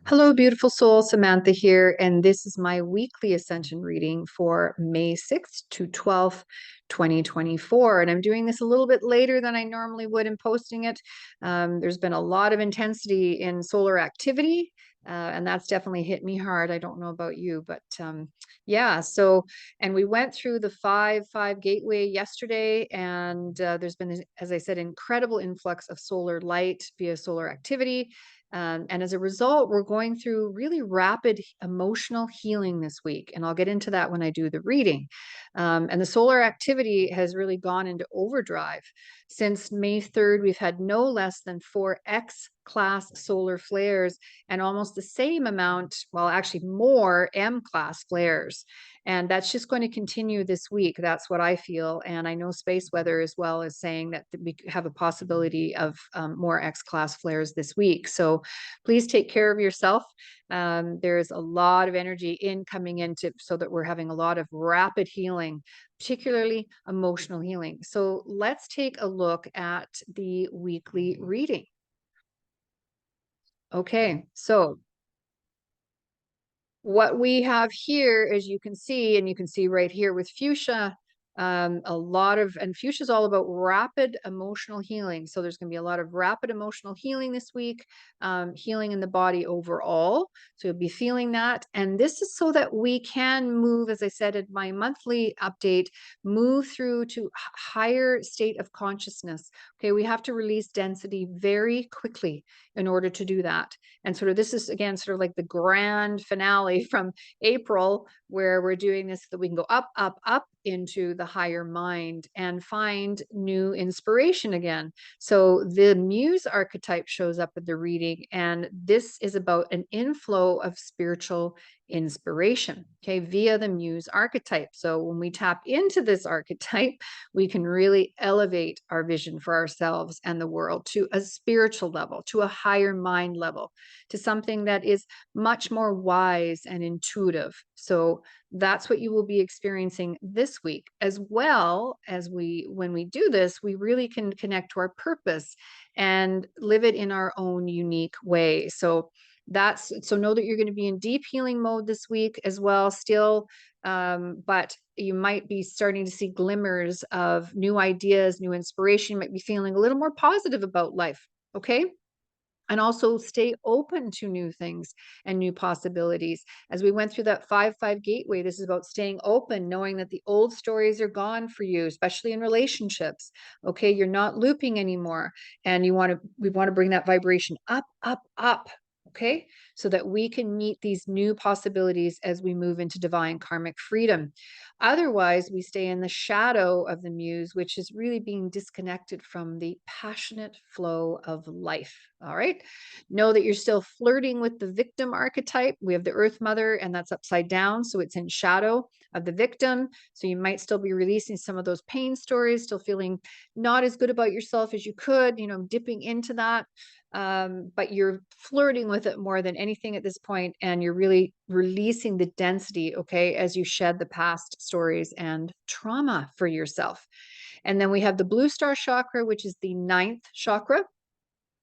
Hello, beautiful soul. Samantha here, and this is my weekly Ascension reading for May 6th to 12th, 2024. And I'm doing this a little bit later than I normally would in posting it. There's been a lot of intensity in solar activity, and that's definitely hit me hard. I don't know about you, but yeah. And we went through the 5-5 gateway yesterday, and there's been, as I said, incredible influx of solar light via solar activity. And as a result, we're going through really rapid emotional healing this week. And I'll get into that when I do the reading. And the solar activity has really gone into overdrive. Since May 3rd, we've had no less than 4 X class solar flares and almost the same amount, well, actually more M class flares. And that's just going to continue this week. That's what I feel. And I know space weather as well is saying that we have a possibility of more X class flares this week. So please take care of yourself. There's a lot of energy coming into so that we're having a lot of rapid healing, particularly emotional healing. So let's take a look at the weekly reading. Okay, so what we have here, as you can see, and you can see right here with fuchsia, and fuchsia is all about rapid emotional healing. So there's going to be a lot of rapid emotional healing this week, healing in the body overall. So you'll be feeling that. And this is so that we can move, as I said in my monthly update, move through to higher state of consciousness. Okay, we have to release density very quickly in order to do that. And sort of this is again sort of like the grand finale from April, where we're doing this so that we can go up, up, up into the higher mind and find new inspiration again. So the Muse archetype shows up at the reading, and this is about an inflow of spiritual inspiration, okay, via the Muse archetype. So when we tap into this archetype, we can really elevate our vision for ourselves and the world to a spiritual level, to a higher mind level, to something that is much more wise and intuitive. So that's what you will be experiencing this week, as well as when we do this, we really can connect to our purpose and live it in our own unique way. So know that you're going to be in deep healing mode this week as well, still. But you might be starting to see glimmers of new ideas, new inspiration. You might be feeling a little more positive about life. Okay. And also stay open to new things and new possibilities. As we went through that 5-5 gateway, this is about staying open, knowing that the old stories are gone for you, especially in relationships. Okay, you're not looping anymore, and we want to bring that vibration up, up, up. Okay, so that we can meet these new possibilities as we move into divine karmic freedom. Otherwise, we stay in the shadow of the Muse, which is really being disconnected from the passionate flow of life. All right. Know that you're still flirting with the victim archetype. We have the Earth Mother, and that's upside down. So it's in shadow of the victim. So you might still be releasing some of those pain stories, still feeling not as good about yourself as you could, dipping into that. But you're flirting with it more than anything at this point, and you're really releasing the density, okay, as you shed the past stories and trauma for yourself. And then we have the blue star chakra, which is the 9th chakra.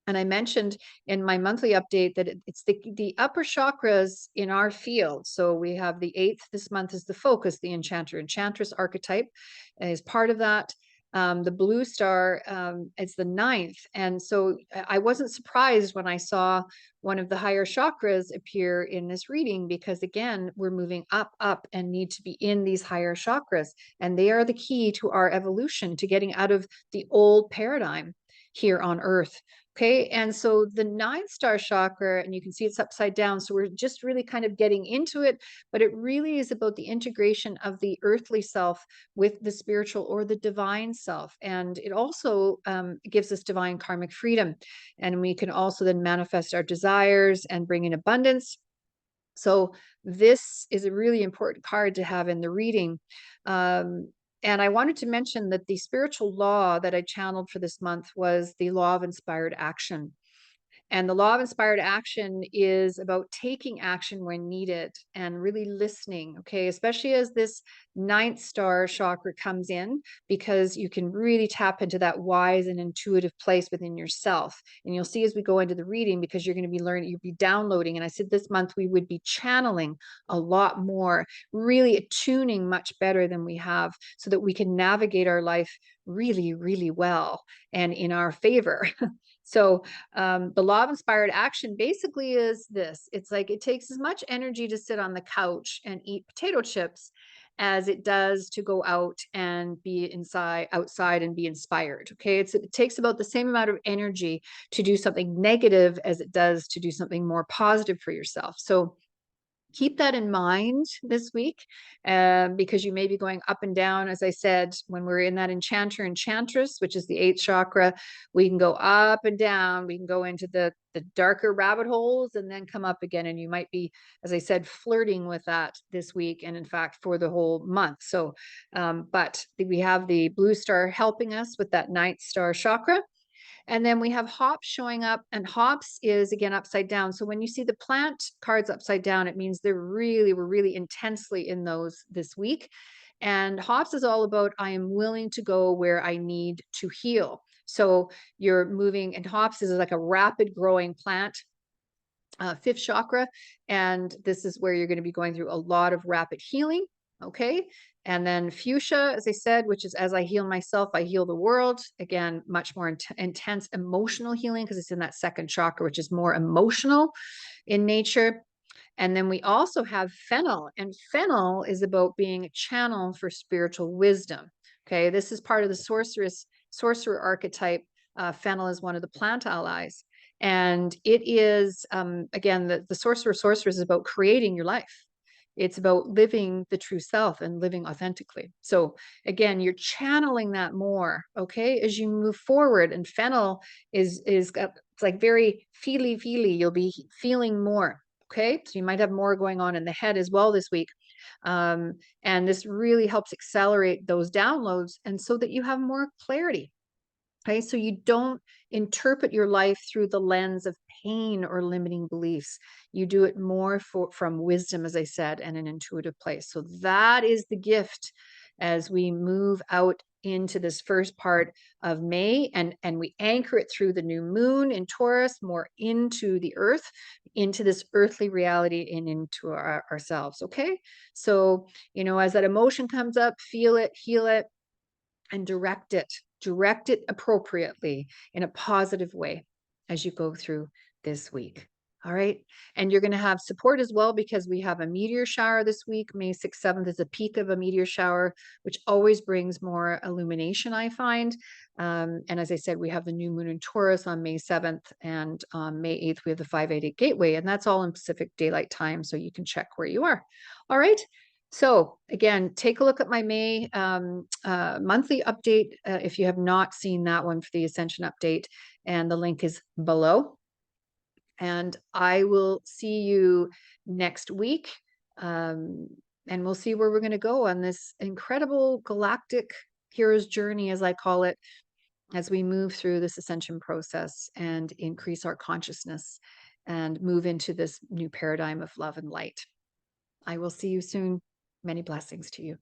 And I mentioned in my monthly update that it's the upper chakras in our field. So we have the 8th this month is the focus, the enchanter, enchantress archetype is part of that. The blue star, it's the 9th. And so I wasn't surprised when I saw one of the higher chakras appear in this reading, because again, we're moving up, up, and need to be in these higher chakras. And they are the key to our evolution, to getting out of the old paradigm here on Earth. Okay, and so the 9th star chakra, and you can see it's upside down. So we're just really kind of getting into it, but it really is about the integration of the earthly self with the spiritual or the divine self. And it also gives us divine karmic freedom. And we can also then manifest our desires and bring in abundance. So this is a really important card to have in the reading. And I wanted to mention that the spiritual law that I channeled for this month was the law of inspired action. And the law of inspired action is about taking action when needed and really listening, okay? Especially as this ninth star chakra comes in, because you can really tap into that wise and intuitive place within yourself. And you'll see as we go into the reading, because you're going to be learning, you'll be downloading. And I said this month we would be channeling a lot more, really attuning much better than we have, so that we can navigate our life really, really well and in our favor. So the law of inspired action basically is this. It's like it takes as much energy to sit on the couch and eat potato chips as it does to go out and be outside and be inspired. Okay. It takes about the same amount of energy to do something negative as it does to do something more positive for yourself. So keep that in mind this week, because you may be going up and down. As I said, when we're in that enchanter enchantress, which is the eighth chakra, we can go up and down. We can go into the darker rabbit holes and then come up again. And you might be, as I said, flirting with that this week, and in fact for the whole month. So, but we have the blue star helping us with that ninth star chakra. And then we have hops showing up, and hops is again upside down. So when you see the plant cards upside down, it means we're really intensely in those this week. And hops is all about, I am willing to go where I need to heal. So you're moving, and hops is like a rapid growing plant, fifth chakra. And this is where you're going to be going through a lot of rapid healing. Okay. And then fuchsia, as I said, which is as I heal myself, I heal the world. Again, much more intense emotional healing, because it's in that second chakra, which is more emotional in nature. And then we also have fennel, and fennel is about being a channel for spiritual wisdom. Okay. This is part of the sorcerer archetype. Fennel is one of the plant allies. And it is, again, the sorceress is about creating your life. It's about living the true self and living authentically. So again, you're channeling that more, okay, as you move forward. And fennel is it's like very feely. You'll be feeling more. Okay, so you might have more going on in the head as well this week. And this really helps accelerate those downloads, and so that you have more clarity. Okay, so you don't interpret your life through the lens of pain or limiting beliefs. You do it more from wisdom, as I said, and an intuitive place. So that is the gift as we move out into this first part of May, and we anchor it through the new moon in Taurus, more into the earth, into this earthly reality, and into ourselves. Okay, so as that emotion comes up, feel it, heal it, and direct it appropriately in a positive way as you go through this week. All right. And you're going to have support as well, because we have a meteor shower this week. May 6th, 7th is a peak of a meteor shower, which always brings more illumination, I find. And as I said, we have the new moon in Taurus on May 7th, and on May 8th, we have the 588 gateway, and that's all in Pacific Daylight Time. So you can check where you are. All right. So again, take a look at my May monthly update if you have not seen that one for the Ascension update, and the link is below. And I will see you next week, and we'll see where we're going to go on this incredible galactic hero's journey, as I call it, as we move through this ascension process and increase our consciousness and move into this new paradigm of love and light. I will see you soon. Many blessings to you.